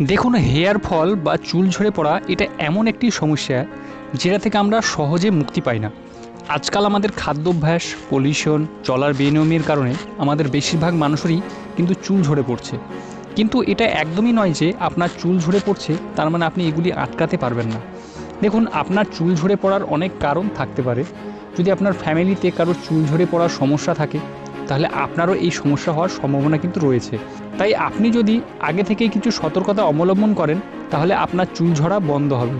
দেখুন, hair fall বা চুল ঝরে পড়া এটা এমন একটি সমস্যা যেটা থেকে আমরা সহজে মুক্তি পাই না। আজকাল আমাদের খাদ্যাভ্যাস, পলিউশন, চলার বেনিয়মের কারণে আমাদের বেশিরভাগ মানুষেরই কিন্তু চুল ঝরে পড়ছে। কিন্তু এটা একদমই নয় যে আপনার চুল ঝরে পড়ছে তার মানে আপনি এগুলি আটকাতে পারবেন না। দেখুন, আপনার চুল ঝরে পড়ার অনেক কারণ থাকতে পারে। যদি আপনার ফ্যামিলিতে কারো চুল ঝরে পড়ার সমস্যা থাকে তাহলে আপনারও এই সমস্যা হওয়ার সম্ভাবনা কিন্তু রয়েছে। তাই আপনি যদি আগে থেকে কিছু সতর্কতা অবলম্বন করেন তাহলে আপনার চুল ঝরা বন্ধ হবে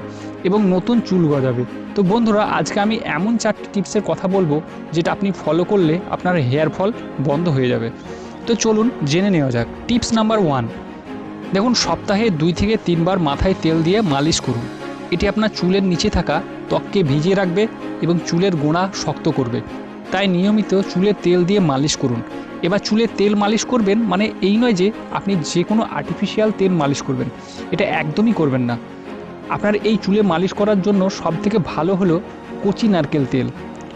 এবং নতুন চুল গজাবে। তো বন্ধুরা, আজকে আমি এমন 4টি টিপসের কথা বলবো যেটা আপনি ফলো করলে আপনার হেয়ার ফল বন্ধ হয়ে যাবে। তো চলুন জেনে নেওয়া যাক। টিপস নাম্বার 1, দেখুন, সপ্তাহে 2 থেকে 3 বার মাথায় তেল দিয়ে মালিশ করুন। এটি আপনার চুলের নিচে থাকা ত্বককে ভিজিয়ে রাখবে এবং চুলের গোড়া শক্ত করবে। তাই নিয়মিত চুলে তেল দিয়ে মালিশ করুন। এবার চুলে তেল মালিশ করবেন মানে এই নয় যে আপনি যে কোনো আর্টিফিশিয়াল তেল মালিশ করবেন, এটা একদমই করবেন না। আপনার এই চুলে মালিশ করার জন্য সবথেকে ভালো হলো কচি নারকেল তেল।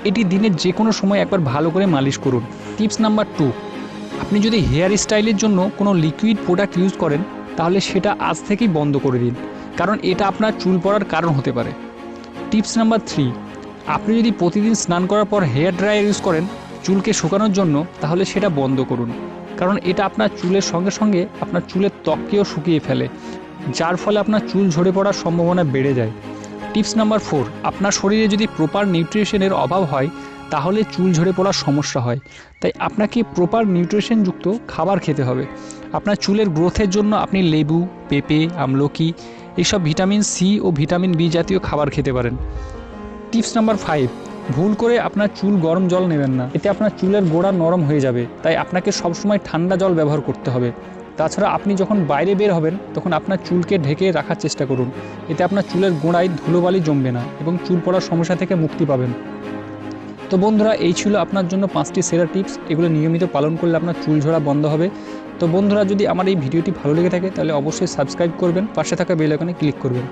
এটি দিনের যে কোনো সময় একবার ভালো করে মালিশ করুন। টিপস নাম্বার 2, আপনি যদি হেয়ার স্টাইলের জন্য কোনো লিকুইড প্রোডাক্ট ইউজ করেন তাহলে সেটা আজ থেকেই বন্ধ করে দিন, কারণ এটা আপনার চুল পড়ার কারণ হতে পারে। টিপস নাম্বার 3, আপনি যদি প্রতিদিন স্নান করার পর হেয়ার ড্রায়ার ইউজ করেন চুলকে শুকানোর জন্য তাহলে সেটা বন্ধ করুন, কারণ এটা আপনার চুলের সঙ্গে সঙ্গে আপনার চুলের ত্বককেও শুকিয়ে ফেলে, যার ফলে আপনার চুল ঝরে পড়ার সম্ভাবনা বেড়ে যায়। টিপস নাম্বার 4, আপনার শরীরে যদি প্রপার নিউট্রিশনের অভাব হয় তাহলে চুল ঝরে পড়ার সমস্যা হয়। তাই আপনাকে প্রপার নিউট্রিশনযুক্ত খাবার খেতে হবে। আপনার চুলের গ্রোথের জন্য আপনি লেবু, পেঁপে, আমলকি এইসব ভিটামিন সি ও ভিটামিন বি জাতীয় খাবার খেতে পারেন। টিপস নাম্বার 5, ভুল করে আপনার চুল গরম জল নেবেন না, এতে আপনার চুলের গোড়া নরম হয়ে যাবে। তাই আপনাকে সবসময় ঠান্ডা জল ব্যবহার করতে হবে। তাছাড়া আপনি যখন বাইরে বের হবেন তখন আপনার চুলকে ঢেকে রাখার চেষ্টা করুন, এতে আপনার চুলের গোড়ায় ধুলোবালি জমবে না এবং চুল পড়ার সমস্যা থেকে মুক্তি পাবেন। তো বন্ধুরা, এই ছিল আপনার জন্য 5টি সেরা টিপস। এগুলো নিয়মিত পালন করলে আপনার চুল ঝরা বন্ধ হবে। তো বন্ধুরা, যদি আমার এই ভিডিওটি ভালো লেগে থাকে তাহলে অবশ্যই সাবস্ক্রাইব করবেন, পাশে থাকা বেল আইকনে ক্লিক করবেন।